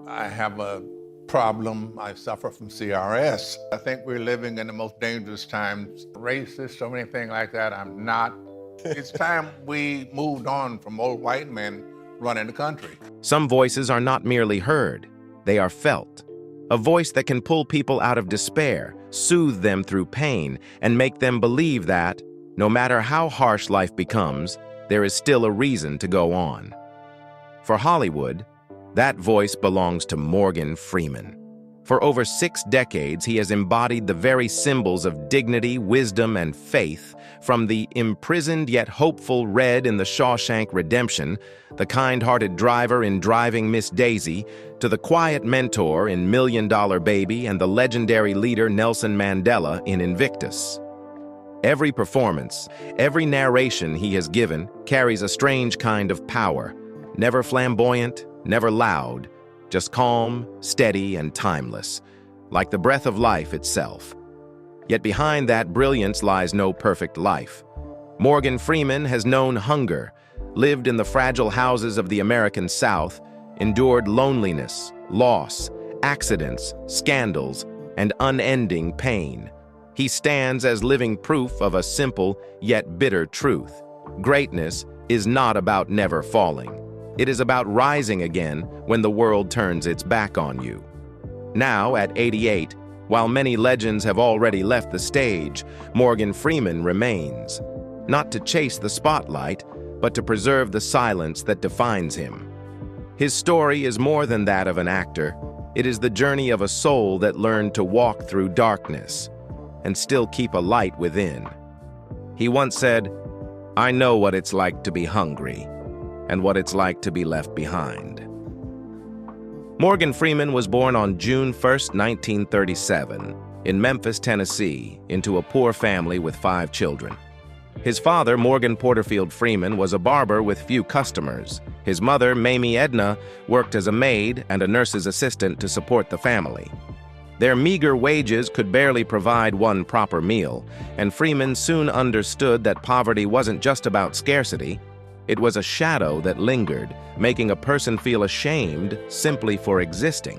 I have a problem. I suffer from CRS. I think we're living in the most dangerous times. Racist or anything like that, I'm not. It's time we moved on from old white men running the country. Some voices are not merely heard, they are felt. A voice that can pull people out of despair, soothe them through pain, and make them believe that, no matter how harsh life becomes, there is still a reason to go on. For Hollywood, that voice belongs to Morgan Freeman. For over 6 decades, he has embodied the very symbols of dignity, wisdom, and faith, from the imprisoned yet hopeful Red in the Shawshank Redemption, the kind-hearted driver in Driving Miss Daisy, to the quiet mentor in $1 Million Baby and the legendary leader Nelson Mandela in Invictus. Every performance, every narration he has given carries a strange kind of power, never flamboyant, never loud, just calm, steady, and timeless, like the breath of life itself. Yet behind that brilliance lies no perfect life. Morgan Freeman has known hunger, lived in the fragile houses of the American South, endured loneliness, loss, accidents, scandals, and unending pain. He stands as living proof of a simple yet bitter truth. Greatness is not about never falling. It is about rising again when the world turns its back on you. Now, at 88, while many legends have already left the stage, Morgan Freeman remains, not to chase the spotlight, but to preserve the silence that defines him. His story is more than that of an actor. It is the journey of a soul that learned to walk through darkness and still keep a light within. He once said, "I know what it's like to be hungry, and what it's like to be left behind." Morgan Freeman was born on June 1, 1937, in Memphis, Tennessee, into a poor family with 5 children. His father, Morgan Porterfield Freeman, was a barber with few customers. His mother, Mamie Edna, worked as a maid and a nurse's assistant to support the family. Their meager wages could barely provide one proper meal, and Freeman soon understood that poverty wasn't just about scarcity. It was a shadow that lingered, making a person feel ashamed simply for existing.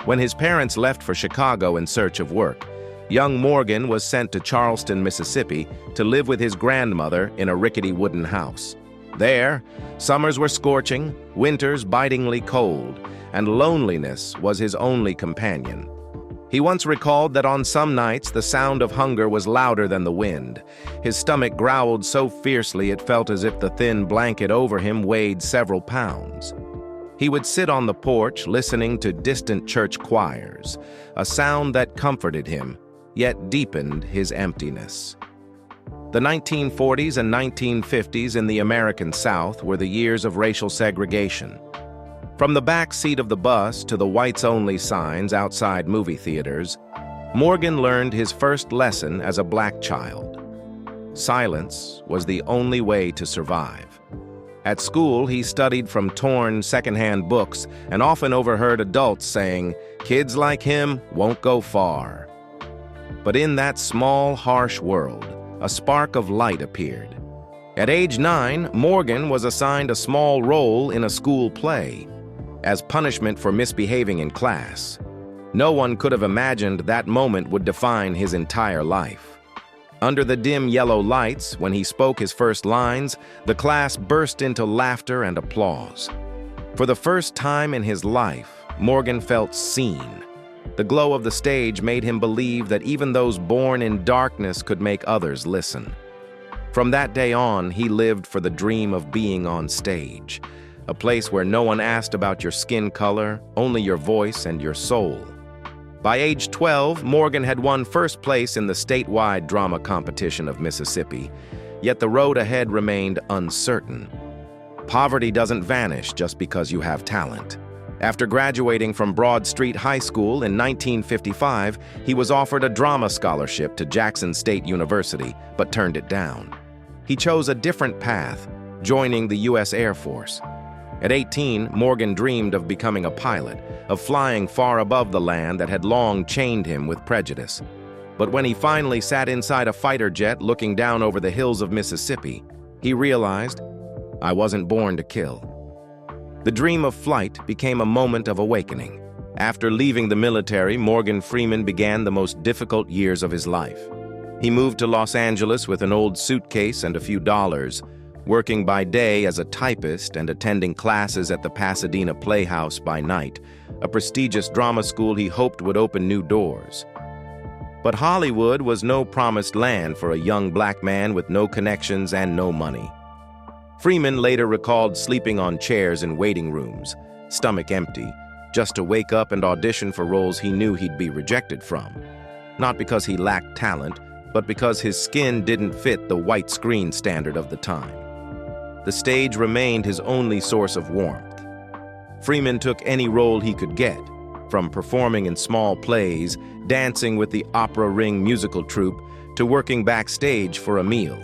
When his parents left for Chicago in search of work, young Morgan was sent to Charleston, Mississippi, to live with his grandmother in a rickety wooden house. There, summers were scorching, winters bitingly cold, and loneliness was his only companion. He once recalled that on some nights the sound of hunger was louder than the wind. His stomach growled so fiercely it felt as if the thin blanket over him weighed several pounds. He would sit on the porch listening to distant church choirs, a sound that comforted him, yet deepened his emptiness. The 1940s and 1950s in the American South were the years of racial segregation. From the back seat of the bus to the whites-only signs outside movie theaters, Morgan learned his first lesson as a black child. Silence was the only way to survive. At school, he studied from torn secondhand books and often overheard adults saying, "Kids like him won't go far." But in that small, harsh world, a spark of light appeared. At age 9, Morgan was assigned a small role in a school play, as punishment for misbehaving in class. No one could have imagined that moment would define his entire life. Under the dim yellow lights, when he spoke his first lines, the class burst into laughter and applause. For the first time in his life, Morgan felt seen. The glow of the stage made him believe that even those born in darkness could make others listen. From that day on, he lived for the dream of being on stage, a place where no one asked about your skin color, only your voice and your soul. By age 12, Morgan had won first place in the statewide drama competition of Mississippi, yet the road ahead remained uncertain. Poverty doesn't vanish just because you have talent. After graduating from Broad Street High School in 1955, he was offered a drama scholarship to Jackson State University, but turned it down. He chose a different path, joining the U.S. Air Force. At 18, Morgan dreamed of becoming a pilot, of flying far above the land that had long chained him with prejudice. But when he finally sat inside a fighter jet looking down over the hills of Mississippi, he realized, "I wasn't born to kill." The dream of flight became a moment of awakening. After leaving the military, Morgan Freeman began the most difficult years of his life. He moved to Los Angeles with an old suitcase and a few dollars, working by day as a typist and attending classes at the Pasadena Playhouse by night, a prestigious drama school he hoped would open new doors. But Hollywood was no promised land for a young black man with no connections and no money. Freeman later recalled sleeping on chairs in waiting rooms, stomach empty, just to wake up and audition for roles he knew he'd be rejected from. Not because he lacked talent, but because his skin didn't fit the white screen standard of the time. The stage remained his only source of warmth. Freeman took any role he could get, from performing in small plays, dancing with the Opera Ring musical troupe, to working backstage for a meal.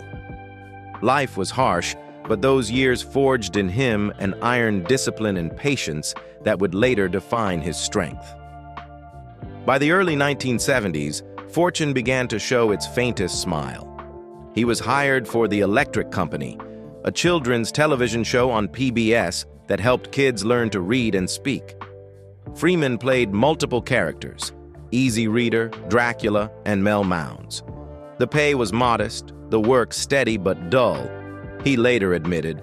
Life was harsh, but those years forged in him an iron discipline and patience that would later define his strength. By the early 1970s, fortune began to show its faintest smile. He was hired for The Electric Company, a children's television show on PBS that helped kids learn to read and speak. Freeman played multiple characters: Easy Reader, Dracula, and Mel Mounds. The pay was modest, the work steady but dull. He later admitted,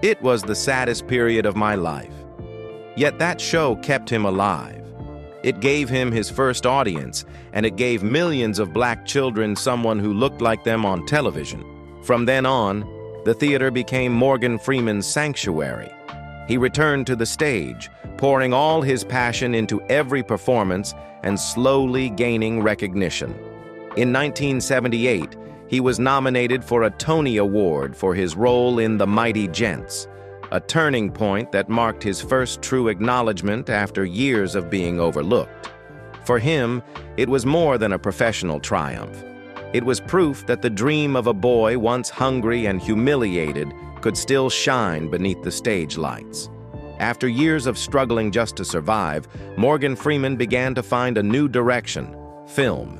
"It was the saddest period of my life." Yet that show kept him alive. It gave him his first audience, and it gave millions of black children someone who looked like them on television. From then on, the theater became Morgan Freeman's sanctuary. He returned to the stage, pouring all his passion into every performance and slowly gaining recognition. In 1978, he was nominated for a Tony Award for his role in The Mighty Gents, a turning point that marked his first true acknowledgement after years of being overlooked. For him, it was more than a professional triumph. It was proof that the dream of a boy once hungry and humiliated could still shine beneath the stage lights. After years of struggling just to survive, Morgan Freeman began to find a new direction: film.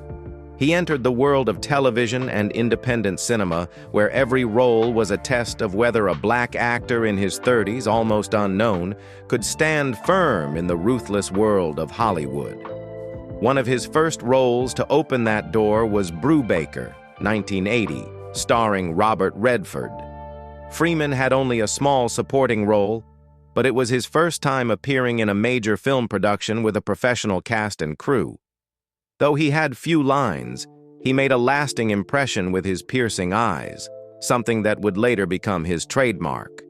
He entered the world of television and independent cinema, where every role was a test of whether a black actor in his 30s, almost unknown, could stand firm in the ruthless world of Hollywood. One of his first roles to open that door was Brubaker, 1980, starring Robert Redford. Freeman had only a small supporting role, but it was his first time appearing in a major film production with a professional cast and crew. Though he had few lines, he made a lasting impression with his piercing eyes, something that would later become his trademark.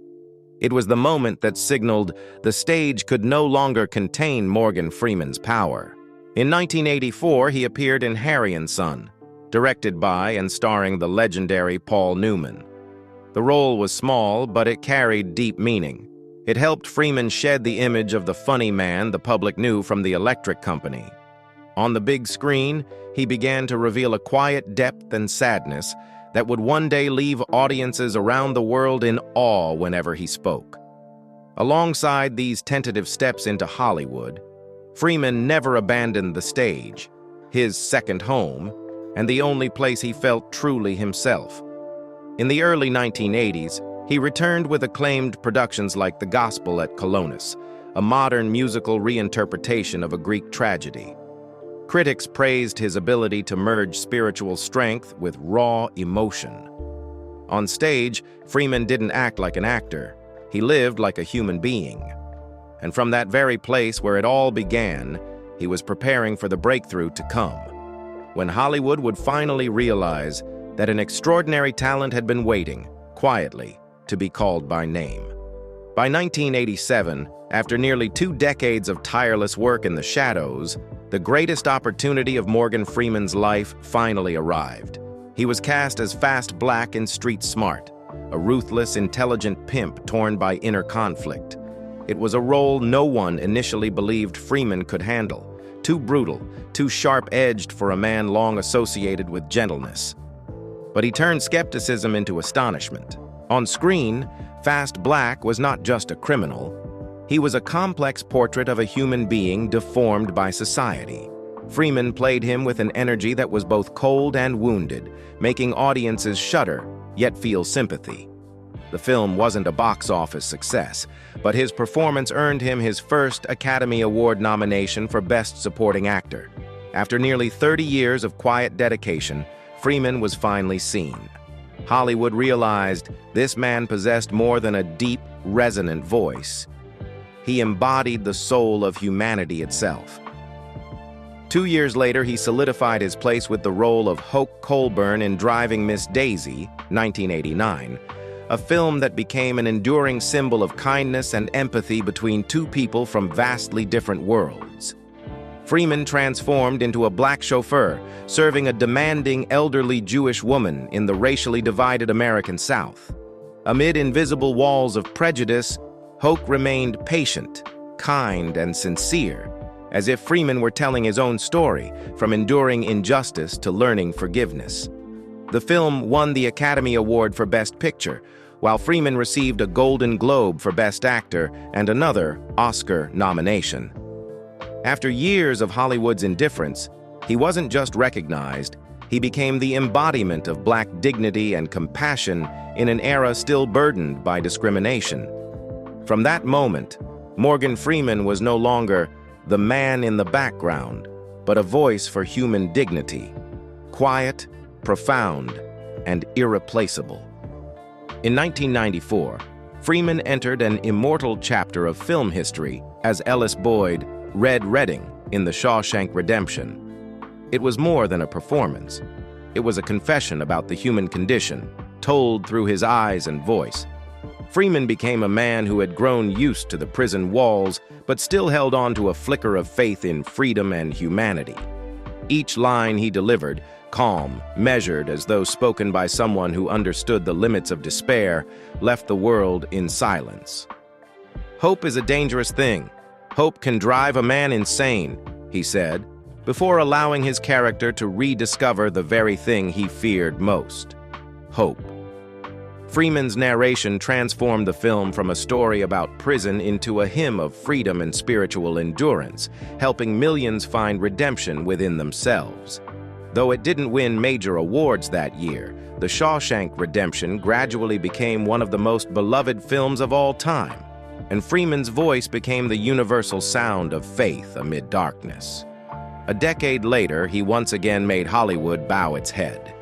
It was the moment that signaled the stage could no longer contain Morgan Freeman's power. In 1984, he appeared in Harry and Son, directed by and starring the legendary Paul Newman. The role was small, but it carried deep meaning. It helped Freeman shed the image of the funny man the public knew from The Electric Company. On the big screen, he began to reveal a quiet depth and sadness that would one day leave audiences around the world in awe whenever he spoke. Alongside these tentative steps into Hollywood, Freeman never abandoned the stage, his second home, and the only place he felt truly himself. In the early 1980s, he returned with acclaimed productions like The Gospel at Colonus, a modern musical reinterpretation of a Greek tragedy. Critics praised his ability to merge spiritual strength with raw emotion. On stage, Freeman didn't act like an actor. He lived like a human being. And from that very place where it all began, he was preparing for the breakthrough to come, when Hollywood would finally realize that an extraordinary talent had been waiting, quietly, to be called by name. By 1987, after nearly 2 decades of tireless work in the shadows, the greatest opportunity of Morgan Freeman's life finally arrived. He was cast as Fast Black in Street Smart, a ruthless, intelligent pimp torn by inner conflict. It was a role no one initially believed Freeman could handle. Too brutal, too sharp-edged for a man long associated with gentleness. But he turned skepticism into astonishment. On screen, Fast Black was not just a criminal. He was a complex portrait of a human being deformed by society. Freeman played him with an energy that was both cold and wounded, making audiences shudder, yet feel sympathy. The film wasn't a box office success, but his performance earned him his first Academy Award nomination for Best Supporting Actor. After nearly 30 years of quiet dedication, Freeman was finally seen. Hollywood realized this man possessed more than a deep, resonant voice. He embodied the soul of humanity itself. 2 years later, he solidified his place with the role of Hoke Colburn in Driving Miss Daisy, 1989, a film that became an enduring symbol of kindness and empathy between two people from vastly different worlds. Freeman transformed into a black chauffeur, serving a demanding elderly Jewish woman in the racially divided American South. Amid invisible walls of prejudice, Hoke remained patient, kind, and sincere, as if Freeman were telling his own story, from enduring injustice to learning forgiveness. The film won the Academy Award for Best Picture, while Freeman received a Golden Globe for Best Actor and another Oscar nomination. After years of Hollywood's indifference, he wasn't just recognized, he became the embodiment of Black dignity and compassion in an era still burdened by discrimination. From that moment, Morgan Freeman was no longer the man in the background, but a voice for human dignity, quiet, profound, and irreplaceable. In 1994, Freeman entered an immortal chapter of film history as Ellis Boyd, Red Redding, in The Shawshank Redemption. It was more than a performance. It was a confession about the human condition, told through his eyes and voice. Freeman became a man who had grown used to the prison walls, but still held on to a flicker of faith in freedom and humanity. Each line he delivered, calm, measured, as though spoken by someone who understood the limits of despair, left the world in silence. "Hope is a dangerous thing. Hope can drive a man insane," he said, before allowing his character to rediscover the very thing he feared most: hope. Freeman's narration transformed the film from a story about prison into a hymn of freedom and spiritual endurance, helping millions find redemption within themselves. Though it didn't win major awards that year, The Shawshank Redemption gradually became one of the most beloved films of all time, and Freeman's voice became the universal sound of faith amid darkness. A decade later, he once again made Hollywood bow its head.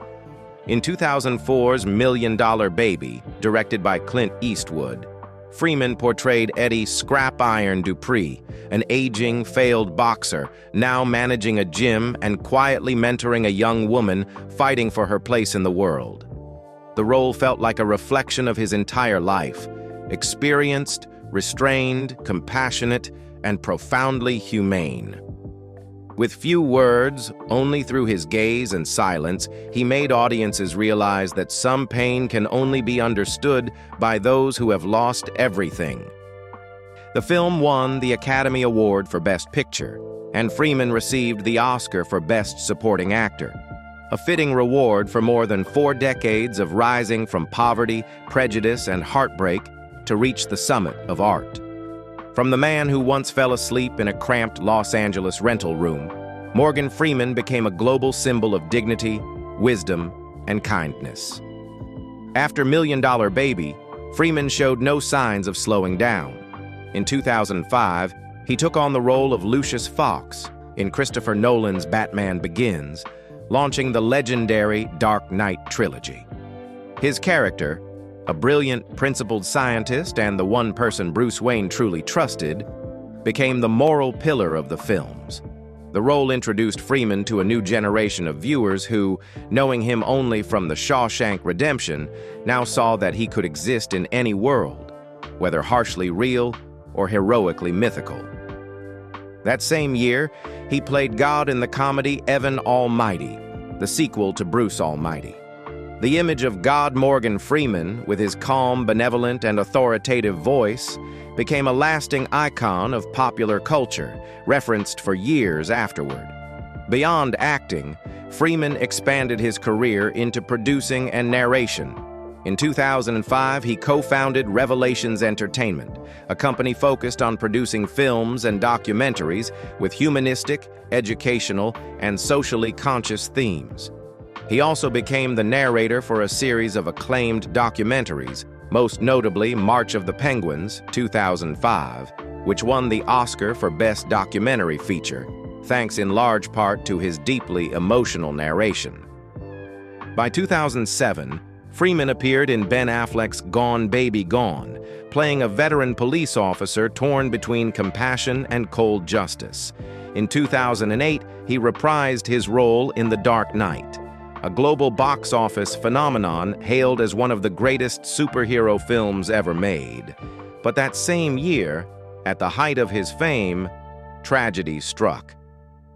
In 2004's $1 Million Baby, directed by Clint Eastwood, Freeman portrayed Eddie "Scrap Iron" Dupree, an aging, failed boxer, now managing a gym and quietly mentoring a young woman fighting for her place in the world. The role felt like a reflection of his entire life: experienced, restrained, compassionate, and profoundly humane. With few words, only through his gaze and silence, he made audiences realize that some pain can only be understood by those who have lost everything. The film won the Academy Award for Best Picture, and Freeman received the Oscar for Best Supporting Actor, a fitting reward for more than 4 decades of rising from poverty, prejudice, and heartbreak to reach the summit of art. From the man who once fell asleep in a cramped Los Angeles rental room, Morgan Freeman became a global symbol of dignity, wisdom, and kindness. After $1 Million Baby, Freeman showed no signs of slowing down. In 2005, he took on the role of Lucius Fox in Christopher Nolan's Batman Begins, launching the legendary Dark Knight trilogy. His character, a brilliant, principled scientist and the one person Bruce Wayne truly trusted, became the moral pillar of the films. The role introduced Freeman to a new generation of viewers who, knowing him only from The Shawshank Redemption, now saw that he could exist in any world, whether harshly real or heroically mythical. That same year, he played God in the comedy Evan Almighty, the sequel to Bruce Almighty. The image of God Morgan Freeman, with his calm, benevolent, and authoritative voice, became a lasting icon of popular culture, referenced for years afterward. Beyond acting, Freeman expanded his career into producing and narration. In 2005, he co-founded Revelations Entertainment, a company focused on producing films and documentaries with humanistic, educational, and socially conscious themes. He also became the narrator for a series of acclaimed documentaries, most notably March of the Penguins, 2005, which won the Oscar for Best Documentary Feature, thanks in large part to his deeply emotional narration. By 2007, Freeman appeared in Ben Affleck's Gone Baby Gone, playing a veteran police officer torn between compassion and cold justice. In 2008, he reprised his role in The Dark Knight, a global box office phenomenon hailed as one of the greatest superhero films ever made. But that same year, at the height of his fame, tragedy struck.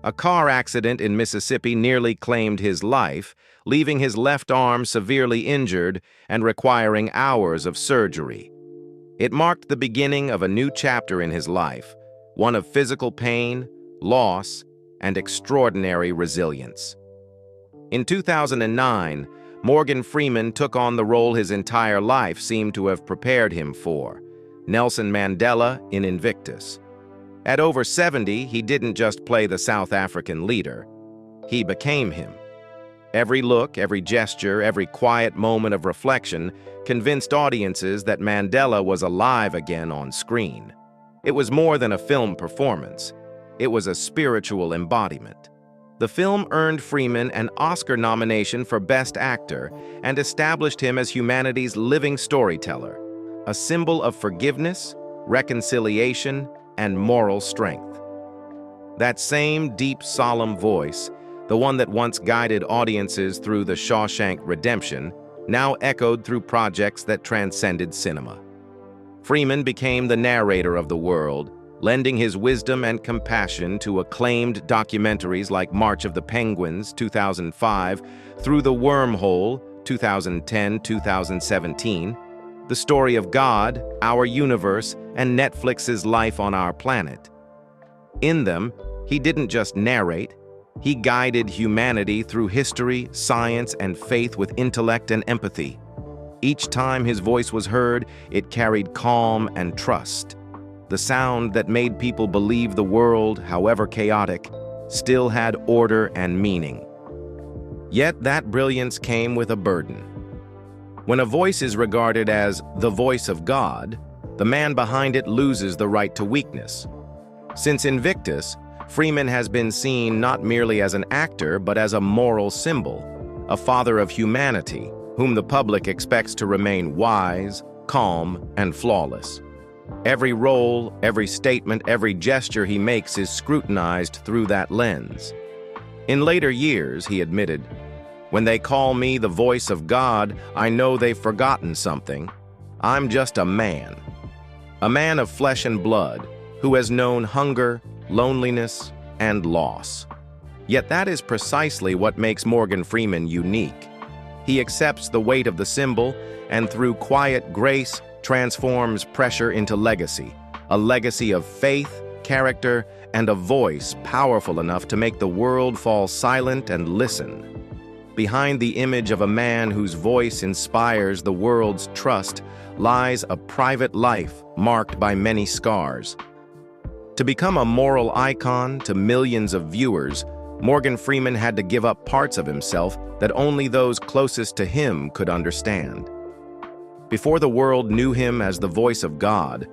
A car accident in Mississippi nearly claimed his life, leaving his left arm severely injured and requiring hours of surgery. It marked the beginning of a new chapter in his life, one of physical pain, loss, and extraordinary resilience. In 2009, Morgan Freeman took on the role his entire life seemed to have prepared him for, Nelson Mandela in Invictus. At over 70, he didn't just play the South African leader, he became him. Every look, every gesture, every quiet moment of reflection convinced audiences that Mandela was alive again on screen. It was more than a film performance. It was a spiritual embodiment. The film earned Freeman an Oscar nomination for Best Actor and established him as humanity's living storyteller, a symbol of forgiveness, reconciliation, and moral strength. That same deep, solemn voice, the one that once guided audiences through The Shawshank Redemption, now echoed through projects that transcended cinema. Freeman became the narrator of the world, lending his wisdom and compassion to acclaimed documentaries like March of the Penguins, 2005, Through the Wormhole, 2010-2017, The Story of God, Our Universe, and Netflix's Life on Our Planet. In them, he didn't just narrate, he guided humanity through history, science, and faith with intellect and empathy. Each time his voice was heard, it carried calm and trust. The sound that made people believe the world, however chaotic, still had order and meaning. Yet that brilliance came with a burden. When a voice is regarded as the voice of God, the man behind it loses the right to weakness. Since Invictus, Freeman has been seen not merely as an actor, but as a moral symbol, a father of humanity, whom the public expects to remain wise, calm, and flawless. Every role, every statement, every gesture he makes is scrutinized through that lens. In later years, he admitted, "When they call me the voice of God, I know they've forgotten something. I'm just a man of flesh and blood, who has known hunger, loneliness, and loss." Yet that is precisely what makes Morgan Freeman unique. He accepts the weight of the symbol and through quiet grace transforms pressure into legacy, a legacy of faith, character, and a voice powerful enough to make the world fall silent and listen. Behind the image of a man whose voice inspires the world's trust lies a private life marked by many scars. To become a moral icon to millions of viewers, Morgan Freeman had to give up parts of himself that only those closest to him could understand. Before the world knew him as the voice of God,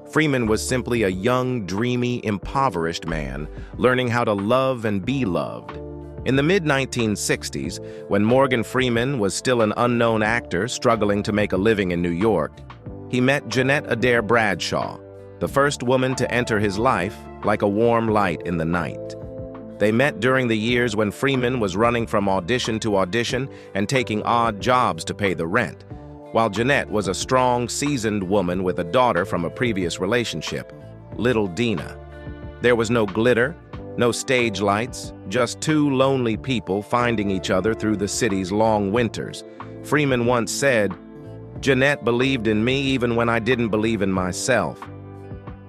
Freeman was simply a young, dreamy, impoverished man learning how to love and be loved. In the mid-1960s, when Morgan Freeman was still an unknown actor struggling to make a living in New York, he met Jeanette Adair Bradshaw, the first woman to enter his life like a warm light in the night. They met during the years when Freeman was running from audition to audition and taking odd jobs to pay the rent, while Jeanette was a strong, seasoned woman with a daughter from a previous relationship, little Dina. There was no glitter, no stage lights, just two lonely people finding each other through the city's long winters. Freeman once said, "Jeanette believed in me even when I didn't believe in myself."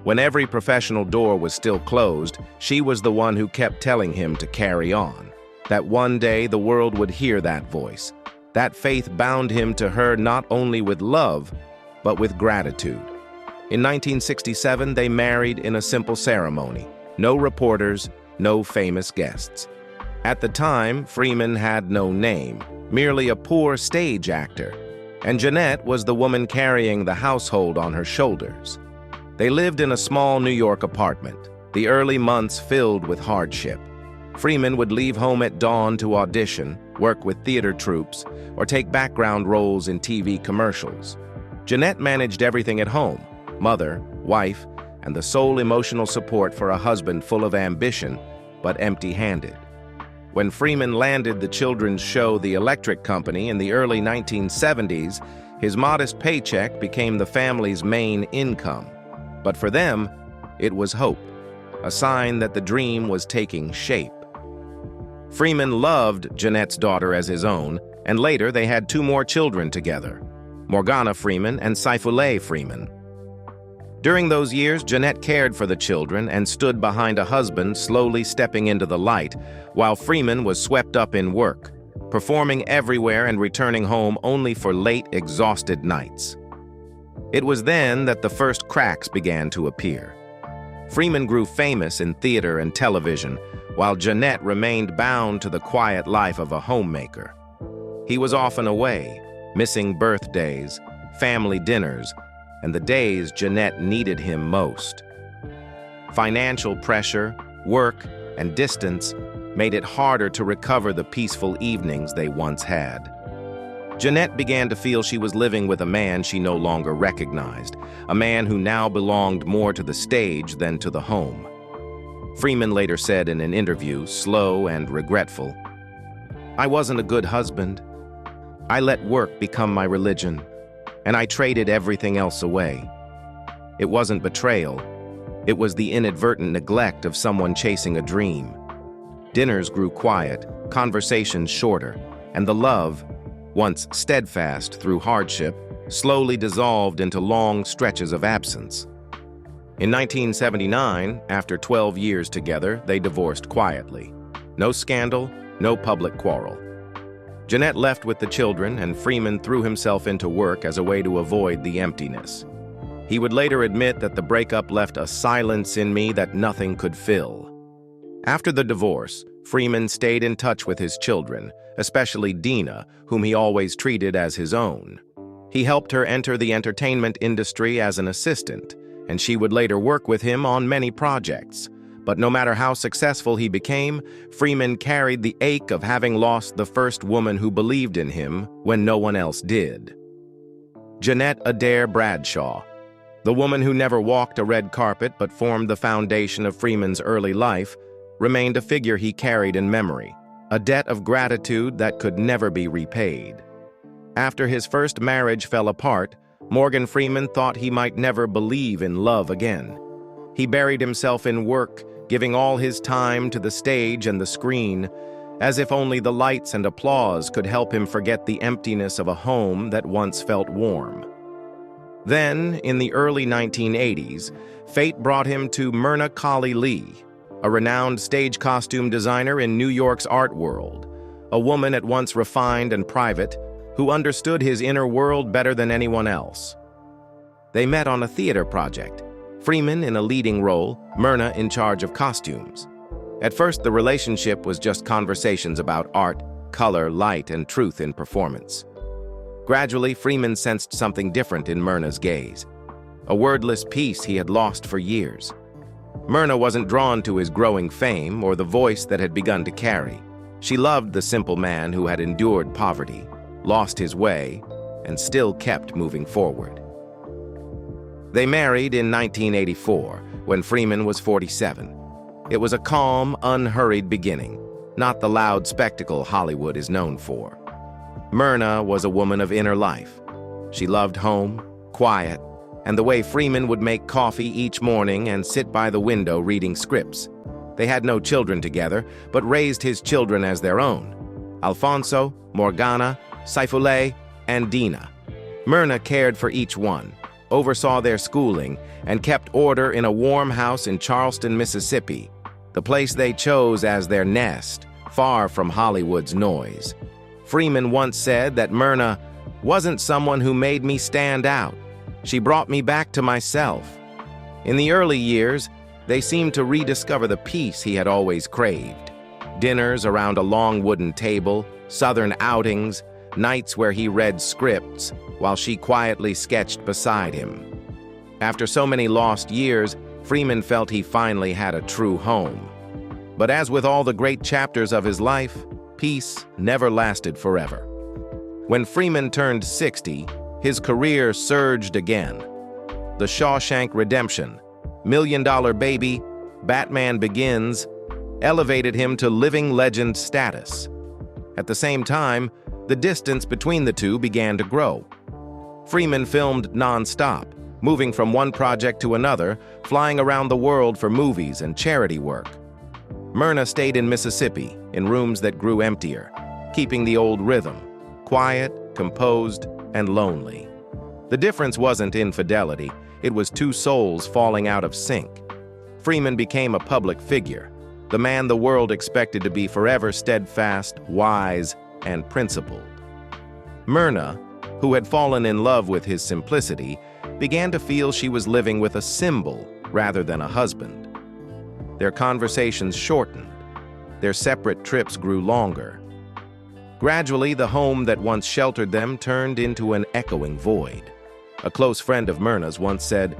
When every professional door was still closed, she was the one who kept telling him to carry on, that one day the world would hear that voice. That faith bound him to her not only with love, but with gratitude. In 1967, they married in a simple ceremony. No reporters, no famous guests. At the time, Freeman had no name, merely a poor stage actor. and Jeanette was the woman carrying the household on her shoulders. They lived in a small New York apartment, the early months filled with hardship. Freeman would leave home at dawn to audition, work with theater troupes, or take background roles in TV commercials. Jeanette managed everything at home: mother, wife, and the sole emotional support for a husband full of ambition, but empty-handed. When Freeman landed the children's show The Electric Company in the early 1970s, his modest paycheck became the family's main income. But for them, it was hope, a sign that the dream was taking shape. Freeman loved Jeanette's daughter as his own, and later they had two more children together, Morgan Freeman and Saifullah Freeman. During those years, Jeanette cared for the children and stood behind a husband slowly stepping into the light, while Freeman was swept up in work, performing everywhere and returning home only for late, exhausted nights. It was then that the first cracks began to appear. Freeman grew famous in theater and television, while Jeanette remained bound to the quiet life of a homemaker. He was often away, missing birthdays, family dinners, and the days Jeanette needed him most. Financial pressure, work, and distance made it harder to recover the peaceful evenings they once had. Jeanette began to feel she was living with a man she no longer recognized, a man who now belonged more to the stage than to the home. Freeman later said in an interview, slow and regretful, "I wasn't a good husband. I let work become my religion, and I traded everything else away. It wasn't betrayal. It was the inadvertent neglect of someone chasing a dream. Dinners grew quiet, conversations shorter, and the love, once steadfast through hardship, slowly dissolved into long stretches of absence." In 1979, after 12 years together, they divorced quietly. No scandal, no public quarrel. Jeanette left with the children, and Freeman threw himself into work as a way to avoid the emptiness. He would later admit that the breakup left a silence in me that nothing could fill. After the divorce, Freeman stayed in touch with his children, especially Dina, whom he always treated as his own. He helped her enter the entertainment industry as an assistant, and she would later work with him on many projects. But no matter how successful he became, Freeman carried the ache of having lost the first woman who believed in him when no one else did. Jeanette Adair Bradshaw, the woman who never walked a red carpet but formed the foundation of Freeman's early life, remained a figure he carried in memory, a debt of gratitude that could never be repaid. After his first marriage fell apart, Morgan Freeman thought he might never believe in love again. He buried himself in work, giving all his time to the stage and the screen, as if only the lights and applause could help him forget the emptiness of a home that once felt warm. Then, in the early 1980s, fate brought him to Myrna Colley Lee, a renowned stage costume designer in New York's art world, a woman at once refined and private, who understood his inner world better than anyone else. They met on a theater project, Freeman in a leading role, Myrna in charge of costumes. At first, the relationship was just conversations about art, color, light, and truth in performance. Gradually, Freeman sensed something different in Myrna's gaze, a wordless peace he had lost for years. Myrna wasn't drawn to his growing fame or the voice that had begun to carry. She loved the simple man who had endured poverty, lost his way, and still kept moving forward. They married in 1984, when Freeman was 47. It was a calm, unhurried beginning, not the loud spectacle Hollywood is known for. Myrna was a woman of inner life. She loved home, quiet, and the way Freeman would make coffee each morning and sit by the window reading scripts. They had no children together, but raised his children as their own: Alfonso, Morgana, Saifullah, and Dina. Myrna cared for each one, oversaw their schooling, and kept order in a warm house in Charleston, Mississippi, the place they chose as their nest, far from Hollywood's noise. Freeman once said that Myrna wasn't someone who made me stand out. She brought me back to myself. In the early years, they seemed to rediscover the peace he had always craved. Dinners around a long wooden table, southern outings, nights where he read scripts while she quietly sketched beside him. After so many lost years, Freeman felt he finally had a true home. But as with all the great chapters of his life, peace never lasted forever. When Freeman turned 60, his career surged again. The Shawshank Redemption, Million Dollar Baby, Batman Begins elevated him to living legend status. At the same time, the distance between the two began to grow. Freeman filmed non-stop, moving from one project to another, flying around the world for movies and charity work. Myrna stayed in Mississippi, in rooms that grew emptier, keeping the old rhythm, quiet, composed, and lonely. The difference wasn't infidelity, it was two souls falling out of sync. Freeman became a public figure, the man the world expected to be forever steadfast, wise, and principled. Myrna, who had fallen in love with his simplicity, began to feel she was living with a symbol rather than a husband. Their conversations shortened. Their separate trips grew longer. Gradually, the home that once sheltered them turned into an echoing void. A close friend of Myrna's once said,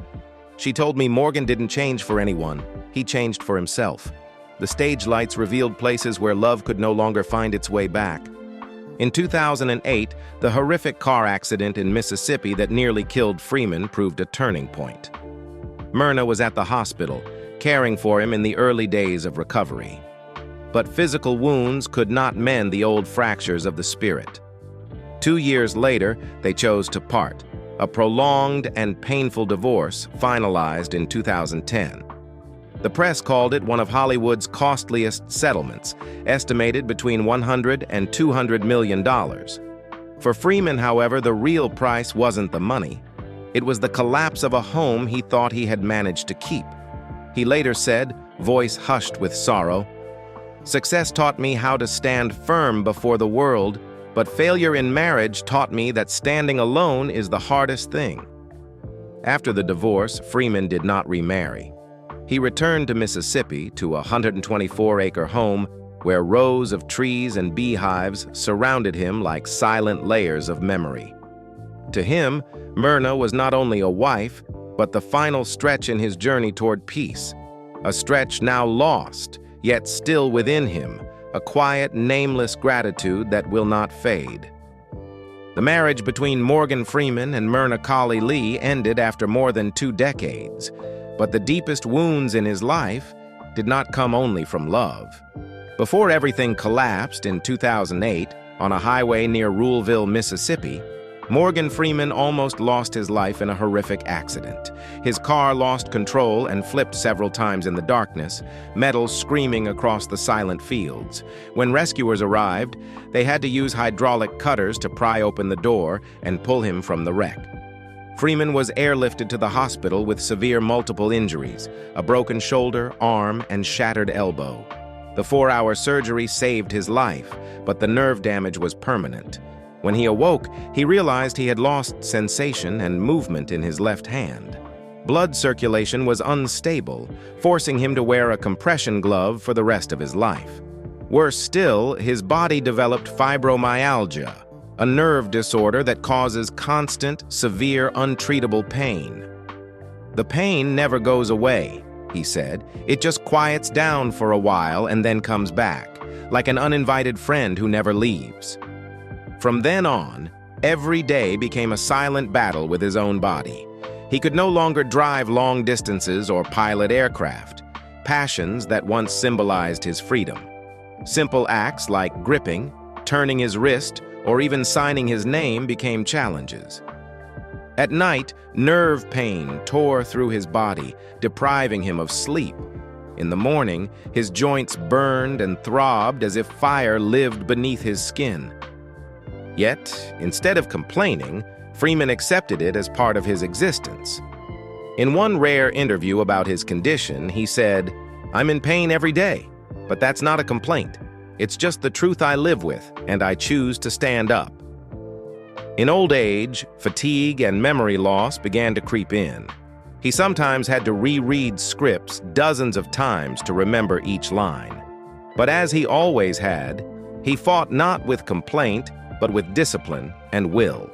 "She told me Morgan didn't change for anyone. He changed for himself." The stage lights revealed places where love could no longer find its way back. In 2008, the horrific car accident in Mississippi that nearly killed Freeman proved a turning point. Myrna was at the hospital, caring for him in the early days of recovery. But physical wounds could not mend the old fractures of the spirit. 2 years later, they chose to part, a prolonged and painful divorce finalized in 2010. The press called it one of Hollywood's costliest settlements, estimated between $100 and $200 million. For Freeman, however, the real price wasn't the money. It was the collapse of a home he thought he had managed to keep. He later said, voice hushed with sorrow, "Success taught me how to stand firm before the world, but failure in marriage taught me that standing alone is the hardest thing." After the divorce, Freeman did not remarry. He returned to Mississippi to a 124-acre home where rows of trees and beehives surrounded him like silent layers of memory. To him, Myrna was not only a wife, but the final stretch in his journey toward peace, a stretch now lost, yet still within him, a quiet, nameless gratitude that will not fade. The marriage between Morgan Freeman and Myrna Colley Lee ended after more than 2 decades, but the deepest wounds in his life did not come only from love. Before everything collapsed in 2008 on a highway near Ruleville, Mississippi, Morgan Freeman almost lost his life in a horrific accident. His car lost control and flipped several times in the darkness, metals screaming across the silent fields. When rescuers arrived, they had to use hydraulic cutters to pry open the door and pull him from the wreck. Freeman was airlifted to the hospital with severe multiple injuries, a broken shoulder, arm, and shattered elbow. The 4-hour surgery saved his life, but the nerve damage was permanent. When he awoke, he realized he had lost sensation and movement in his left hand. Blood circulation was unstable, forcing him to wear a compression glove for the rest of his life. Worse still, his body developed fibromyalgia, a nerve disorder that causes constant, severe, untreatable pain. "The pain never goes away," he said. "It just quiets down for a while and then comes back, like an uninvited friend who never leaves." From then on, every day became a silent battle with his own body. He could no longer drive long distances or pilot aircraft, passions that once symbolized his freedom. Simple acts like gripping, turning his wrist, or even signing his name became challenges. At night, nerve pain tore through his body, depriving him of sleep. In the morning, his joints burned and throbbed as if fire lived beneath his skin. Yet, instead of complaining, Freeman accepted it as part of his existence. In one rare interview about his condition, he said, "I'm in pain every day, but that's not a complaint. It's just the truth I live with, and I choose to stand up." In old age, fatigue and memory loss began to creep in. He sometimes had to reread scripts dozens of times to remember each line. But as he always had, he fought not with complaint, but with discipline and will.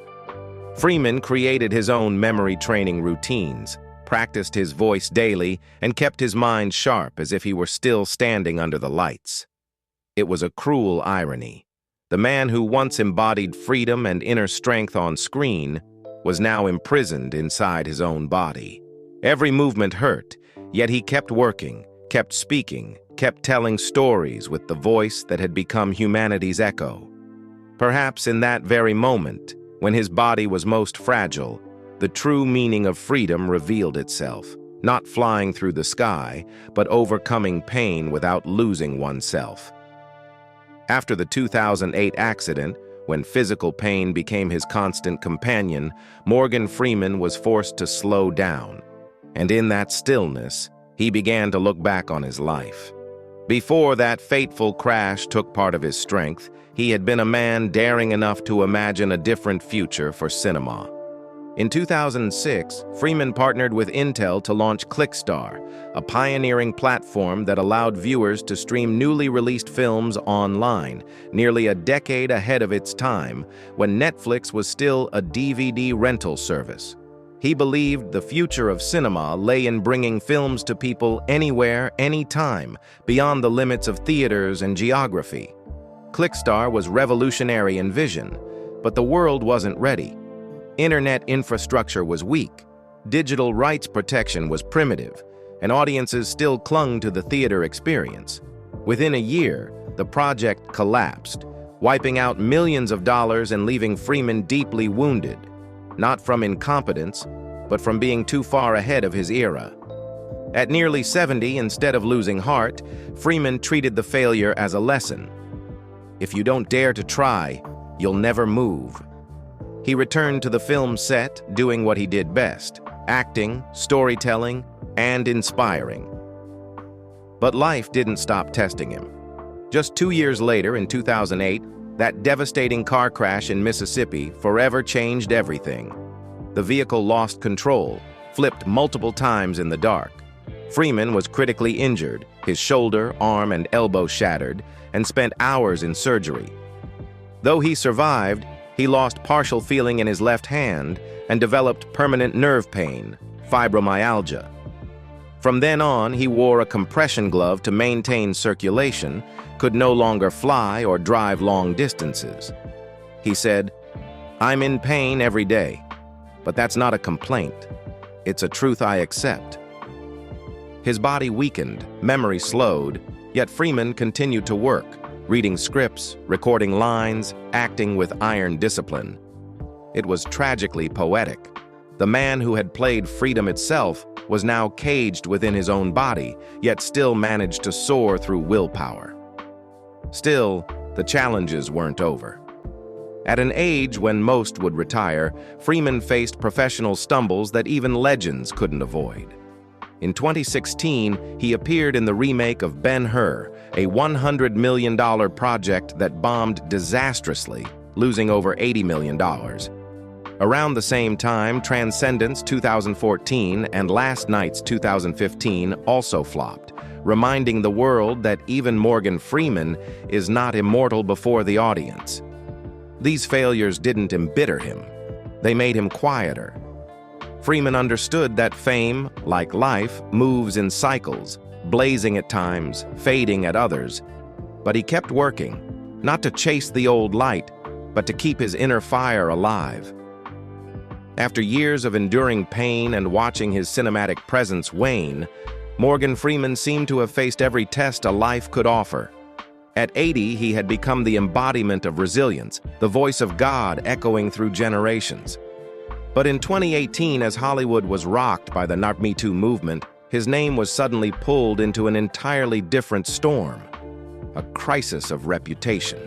Freeman created his own memory training routines, practiced his voice daily, and kept his mind sharp as if he were still standing under the lights. It was a cruel irony. The man who once embodied freedom and inner strength on screen was now imprisoned inside his own body. Every movement hurt, yet he kept working, kept speaking, kept telling stories with the voice that had become humanity's echo. Perhaps in that very moment, when his body was most fragile, the true meaning of freedom revealed itself, not flying through the sky, but overcoming pain without losing oneself. After the 2008 accident, when physical pain became his constant companion, Morgan Freeman was forced to slow down. And in that stillness, he began to look back on his life. Before that fateful crash took part of his strength, he had been a man daring enough to imagine a different future for cinema. In 2006, Freeman partnered with Intel to launch Clickstar, a pioneering platform that allowed viewers to stream newly released films online, nearly a decade ahead of its time, when Netflix was still a DVD rental service. He believed the future of cinema lay in bringing films to people anywhere, anytime, beyond the limits of theaters and geography. Clickstar was revolutionary in vision, but the world wasn't ready. Internet infrastructure was weak, digital rights protection was primitive, and audiences still clung to the theater experience. Within a year, the project collapsed, wiping out millions of dollars and leaving Freeman deeply wounded, not from incompetence, but from being too far ahead of his era. At nearly 70, instead of losing heart, Freeman treated the failure as a lesson. If you don't dare to try, you'll never move. He returned to the film set, doing what he did best: acting, storytelling, and inspiring. But life didn't stop testing him. Just 2 years later, in 2008, that devastating car crash in Mississippi forever changed everything. The vehicle lost control, flipped multiple times in the dark. Freeman was critically injured, his shoulder, arm, and elbow shattered, and spent hours in surgery. Though he survived, he lost partial feeling in his left hand and developed permanent nerve pain, fibromyalgia. From then on, he wore a compression glove to maintain circulation, could no longer fly or drive long distances. He said, "I'm in pain every day, but that's not a complaint. It's a truth I accept." His body weakened, memory slowed, yet Freeman continued to work, reading scripts, recording lines, acting with iron discipline. It was tragically poetic. The man who had played freedom itself was now caged within his own body, yet still managed to soar through willpower. Still, the challenges weren't over. At an age when most would retire, Freeman faced professional stumbles that even legends couldn't avoid. In 2016, he appeared in the remake of Ben-Hur, a $100 million project that bombed disastrously, losing over $80 million. Around the same time, Transcendence 2014 and Last Night's 2015 also flopped, reminding the world that even Morgan Freeman is not immortal before the audience. These failures didn't embitter him. They made him quieter. Freeman understood that fame, like life, moves in cycles, blazing at times, fading at others. But he kept working, not to chase the old light, but to keep his inner fire alive. After years of enduring pain and watching his cinematic presence wane, Morgan Freeman seemed to have faced every test a life could offer. At 80, he had become the embodiment of resilience, the voice of God echoing through generations. But in 2018, as Hollywood was rocked by the Me Too movement, his name was suddenly pulled into an entirely different storm, a crisis of reputation.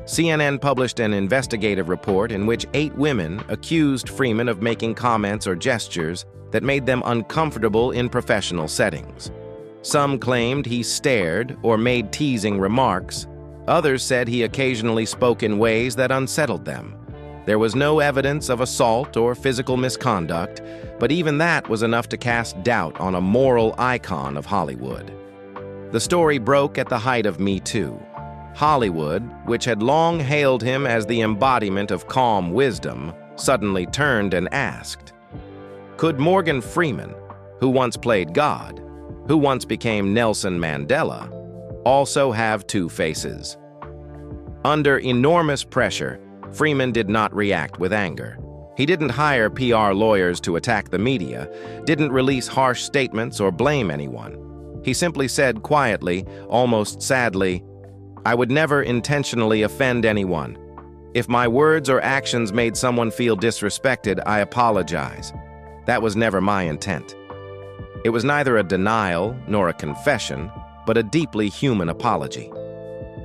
CNN published an investigative report in which 8 women accused Freeman of making comments or gestures that made them uncomfortable in professional settings. Some claimed he stared or made teasing remarks. Others said he occasionally spoke in ways that unsettled them. There was no evidence of assault or physical misconduct, but even that was enough to cast doubt on a moral icon of Hollywood. The story broke at the height of Me Too. Hollywood, which had long hailed him as the embodiment of calm wisdom, suddenly turned and asked, could Morgan Freeman, who once played God, who once became Nelson Mandela, also have two faces? Under enormous pressure, Freeman did not react with anger. He didn't hire PR lawyers to attack the media, didn't release harsh statements or blame anyone. He simply said quietly, almost sadly, I would never intentionally offend anyone. If my words or actions made someone feel disrespected, I apologize. That was never my intent. It was neither a denial nor a confession, but a deeply human apology.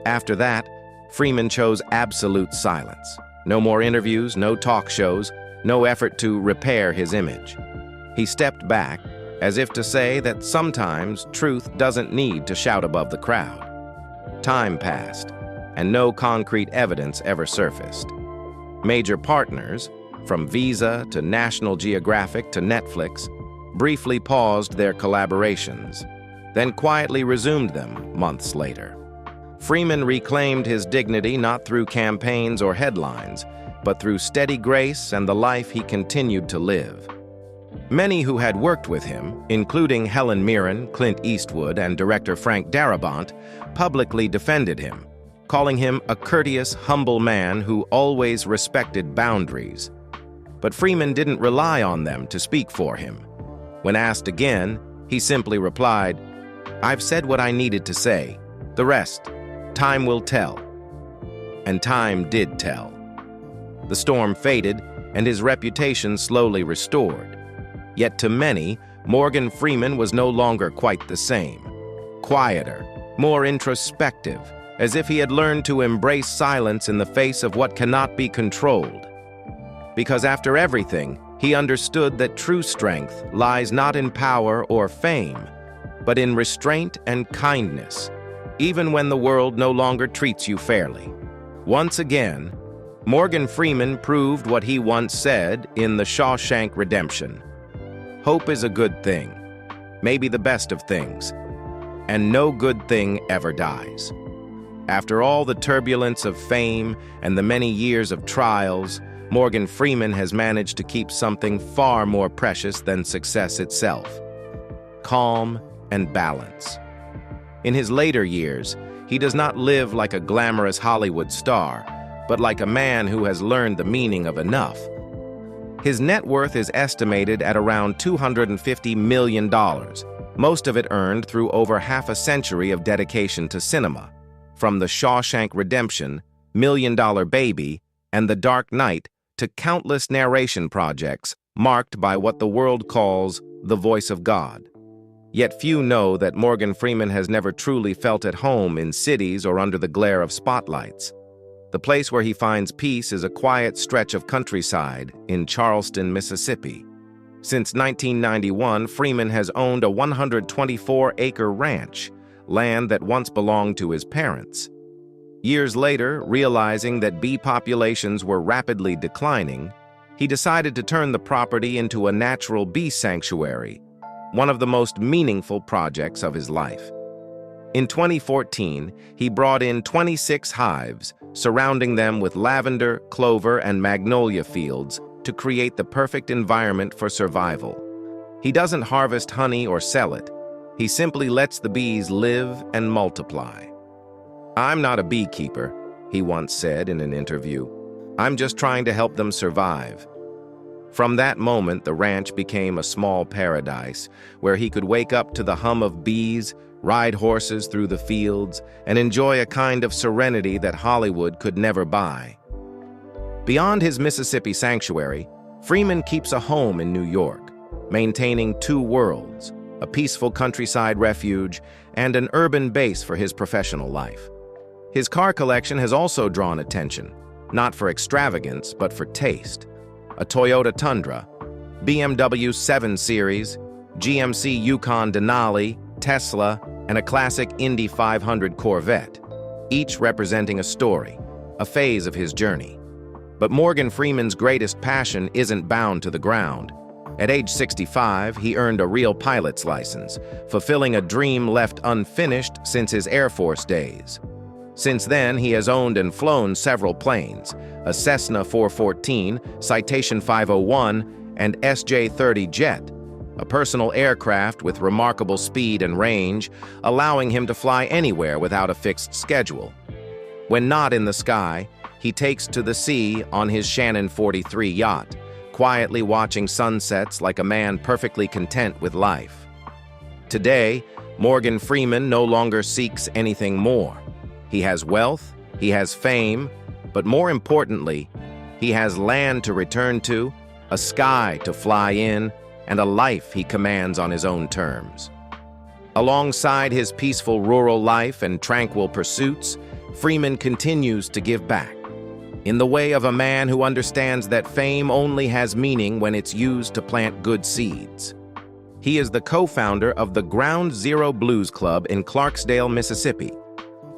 After that, Freeman chose absolute silence. No more interviews, no talk shows, no effort to repair his image. He stepped back, as if to say that sometimes truth doesn't need to shout above the crowd. Time passed, and no concrete evidence ever surfaced. Major partners, from Visa to National Geographic to Netflix, briefly paused their collaborations, then quietly resumed them months later. Freeman reclaimed his dignity not through campaigns or headlines, but through steady grace and the life he continued to live. Many who had worked with him, including Helen Mirren, Clint Eastwood, and director Frank Darabont, publicly defended him, calling him a courteous, humble man who always respected boundaries. But Freeman didn't rely on them to speak for him. When asked again, he simply replied, I've said what I needed to say. The rest, time will tell. And time did tell. The storm faded, and his reputation slowly restored. Yet to many, Morgan Freeman was no longer quite the same. Quieter, more introspective, as if he had learned to embrace silence in the face of what cannot be controlled. Because after everything, he understood that true strength lies not in power or fame, but in restraint and kindness, even when the world no longer treats you fairly. Once again, Morgan Freeman proved what he once said in The Shawshank Redemption. Hope is a good thing, maybe the best of things, and no good thing ever dies. After all the turbulence of fame and the many years of trials, Morgan Freeman has managed to keep something far more precious than success itself: calm and balance. In his later years, he does not live like a glamorous Hollywood star, but like a man who has learned the meaning of enough. His net worth is estimated at around $250 million, most of it earned through over half a century of dedication to cinema, from The Shawshank Redemption, Million Dollar Baby, and The Dark Knight to countless narration projects marked by what the world calls the voice of God. Yet few know that Morgan Freeman has never truly felt at home in cities or under the glare of spotlights. The place where he finds peace is a quiet stretch of countryside in Charleston, Mississippi. Since 1991, Freeman has owned a 124-acre ranch, land that once belonged to his parents. Years later, realizing that bee populations were rapidly declining, he decided to turn the property into a natural bee sanctuary, one of the most meaningful projects of his life. In 2014, he brought in 26 hives, surrounding them with lavender, clover, and magnolia fields to create the perfect environment for survival. He doesn't harvest honey or sell it. He simply lets the bees live and multiply. I'm not a beekeeper, he once said in an interview. I'm just trying to help them survive. From that moment, the ranch became a small paradise where he could wake up to the hum of bees, ride horses through the fields, and enjoy a kind of serenity that Hollywood could never buy. Beyond his Mississippi sanctuary, Freeman keeps a home in New York, maintaining two worlds, a peaceful countryside refuge and an urban base for his professional life. His car collection has also drawn attention, not for extravagance, but for taste. A Toyota Tundra, BMW 7 Series, GMC Yukon Denali, Tesla, and a classic Indy 500 Corvette, each representing a story, a phase of his journey. But Morgan Freeman's greatest passion isn't bound to the ground. At age 65, he earned a real pilot's license, fulfilling a dream left unfinished since his Air Force days. Since then, he has owned and flown several planes, a Cessna 414, Citation 501, and SJ-30 jet, a personal aircraft with remarkable speed and range, allowing him to fly anywhere without a fixed schedule. When not in the sky, he takes to the sea on his Shannon 43 yacht, quietly watching sunsets like a man perfectly content with life. Today, Morgan Freeman no longer seeks anything more. He has wealth, he has fame, but more importantly, he has land to return to, a sky to fly in, and a life he commands on his own terms. Alongside his peaceful rural life and tranquil pursuits, Freeman continues to give back, in the way of a man who understands that fame only has meaning when it's used to plant good seeds. He is the co-founder of the Ground Zero Blues Club in Clarksdale, Mississippi,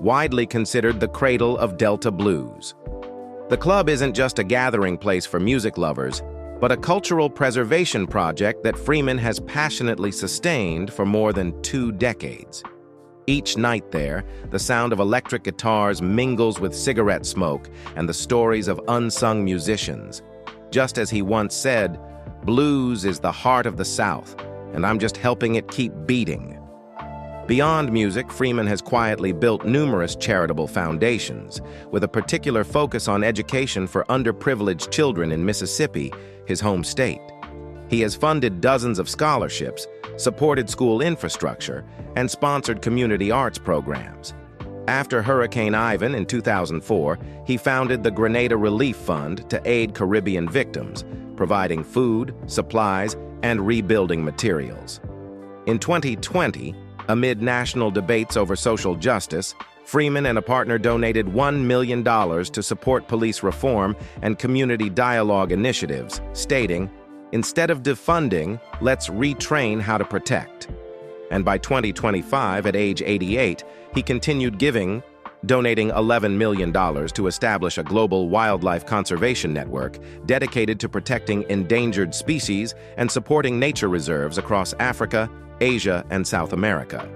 widely considered the cradle of Delta blues. The club isn't just a gathering place for music lovers, but a cultural preservation project that Freeman has passionately sustained for more than 2 decades. Each night there, the sound of electric guitars mingles with cigarette smoke and the stories of unsung musicians. Just as he once said, "Blues is the heart of the South, and I'm just helping it keep beating." Beyond music, Freeman has quietly built numerous charitable foundations, with a particular focus on education for underprivileged children in Mississippi, his home state. He has funded dozens of scholarships, supported school infrastructure, and sponsored community arts programs. After Hurricane Ivan in 2004, he founded the Grenada Relief Fund to aid Caribbean victims, providing food, supplies, and rebuilding materials. In 2020, amid national debates over social justice, Freeman and a partner donated $1 million to support police reform and community dialogue initiatives, stating, "Instead of defunding, let's retrain how to protect." And by 2025, at age 88, he continued giving, donating $11 million to establish a global wildlife conservation network dedicated to protecting endangered species and supporting nature reserves across Africa, Asia, and South America.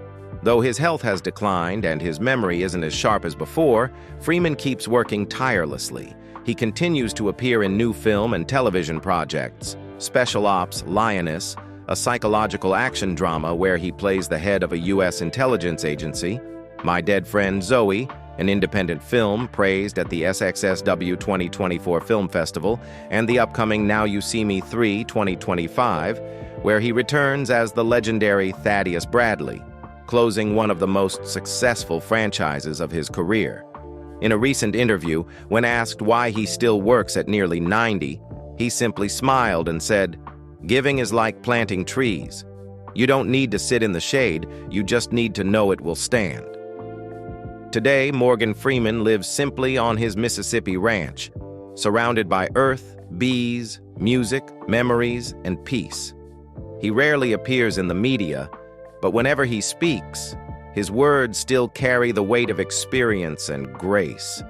Though his health has declined and his memory isn't as sharp as before, Freeman keeps working tirelessly. He continues to appear in new film and television projects, Special Ops Lioness, a psychological action drama where he plays the head of a U.S. intelligence agency, My Dead Friend Zoe, an independent film praised at the SXSW 2024 Film Festival, and the upcoming Now You See Me 3 2025, where he returns as the legendary Thaddeus Bradley, closing one of the most successful franchises of his career. In a recent interview, when asked why he still works at nearly 90, he simply smiled and said, "Giving is like planting trees. You don't need to sit in the shade, you just need to know it will stand." Today, Morgan Freeman lives simply on his Mississippi ranch, surrounded by earth, bees, music, memories, and peace. He rarely appears in the media, but whenever he speaks, his words still carry the weight of experience and grace.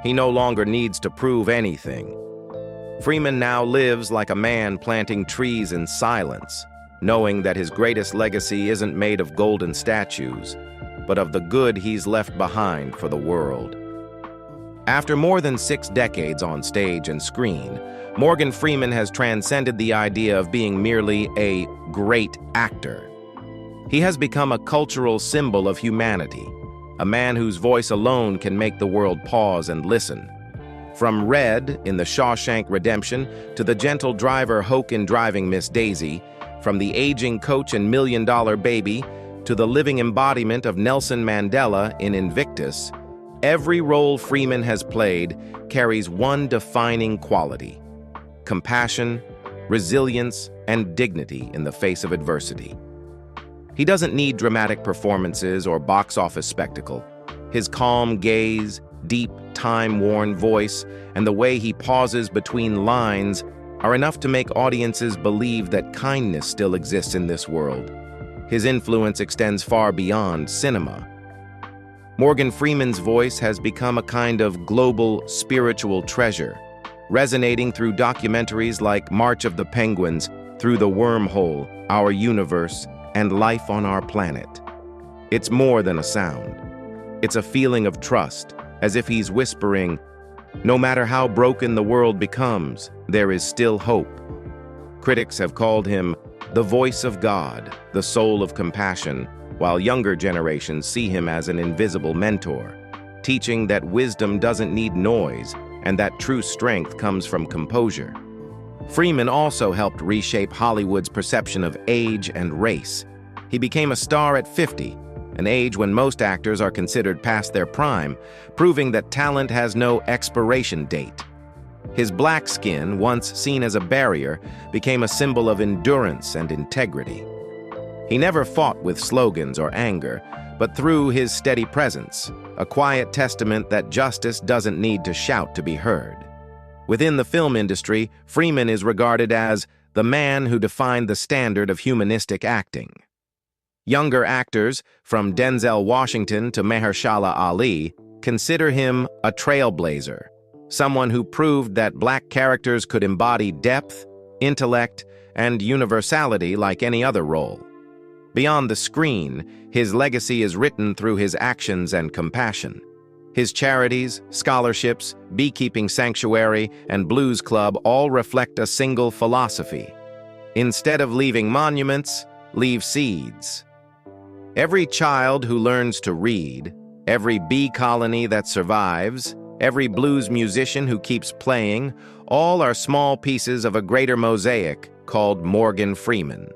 He no longer needs to prove anything. Freeman now lives like a man planting trees in silence, knowing that his greatest legacy isn't made of golden statues, but of the good he's left behind for the world. After more than 6 decades on stage and screen, Morgan Freeman has transcended the idea of being merely a great actor. He has become a cultural symbol of humanity, a man whose voice alone can make the world pause and listen. From Red in the Shawshank Redemption to the gentle driver Hoke in Driving Miss Daisy, from the aging coach in $1 Million Baby to the living embodiment of Nelson Mandela in Invictus, every role Freeman has played carries one defining quality: compassion, resilience, and dignity in the face of adversity. He doesn't need dramatic performances or box office spectacle. His calm gaze, deep, time-worn voice, and the way he pauses between lines are enough to make audiences believe that kindness still exists in this world. His influence extends far beyond cinema. Morgan Freeman's voice has become a kind of global spiritual treasure, resonating through documentaries like March of the Penguins, Through the Wormhole, Our Universe, and Life on Our Planet. It's more than a sound. It's a feeling of trust, as if he's whispering, "No matter how broken the world becomes, there is still hope." Critics have called him the voice of God, the soul of compassion, while younger generations see him as an invisible mentor, teaching that wisdom doesn't need noise and that true strength comes from composure. Freeman also helped reshape Hollywood's perception of age and race. He became a star at 50, an age when most actors are considered past their prime, proving that talent has no expiration date. His black skin, once seen as a barrier, became a symbol of endurance and integrity. He never fought with slogans or anger, but through his steady presence, a quiet testament that justice doesn't need to shout to be heard. Within the film industry, Freeman is regarded as the man who defined the standard of humanistic acting. Younger actors, from Denzel Washington to Mahershala Ali, consider him a trailblazer, someone who proved that black characters could embody depth, intellect, and universality like any other role. Beyond the screen, his legacy is written through his actions and compassion. His charities, scholarships, beekeeping sanctuary, and blues club all reflect a single philosophy. Instead of leaving monuments, leave seeds. Every child who learns to read, every bee colony that survives, every blues musician who keeps playing, all are small pieces of a greater mosaic called Morgan Freeman.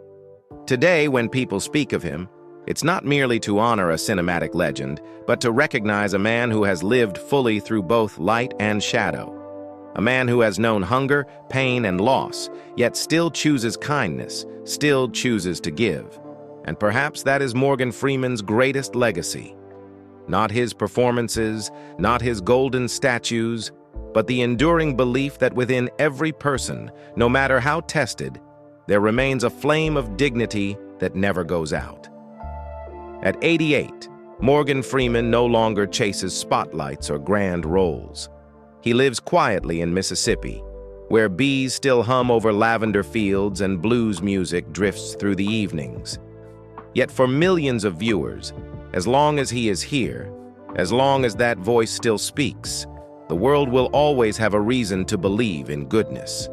Today, when people speak of him, it's not merely to honor a cinematic legend, but to recognize a man who has lived fully through both light and shadow. A man who has known hunger, pain, and loss, yet still chooses kindness, still chooses to give. And perhaps that is Morgan Freeman's greatest legacy. Not his performances, not his golden statues, but the enduring belief that within every person, no matter how tested, there remains a flame of dignity that never goes out. At 88, Morgan Freeman no longer chases spotlights or grand roles. He lives quietly in Mississippi, where bees still hum over lavender fields and blues music drifts through the evenings. Yet for millions of viewers, as long as he is here, as long as that voice still speaks, the world will always have a reason to believe in goodness.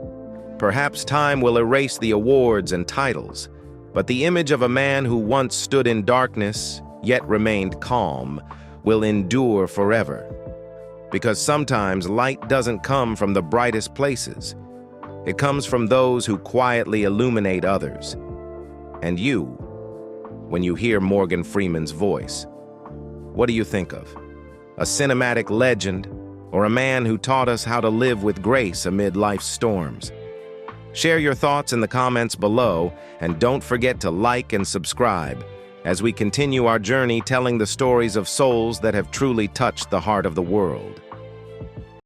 Perhaps time will erase the awards and titles, but the image of a man who once stood in darkness, yet remained calm, will endure forever. Because sometimes light doesn't come from the brightest places. It comes from those who quietly illuminate others. And you, when you hear Morgan Freeman's voice, what do you think of? A cinematic legend, or a man who taught us how to live with grace amid life's storms? Share your thoughts in the comments below, and don't forget to like and subscribe as we continue our journey telling the stories of souls that have truly touched the heart of the world.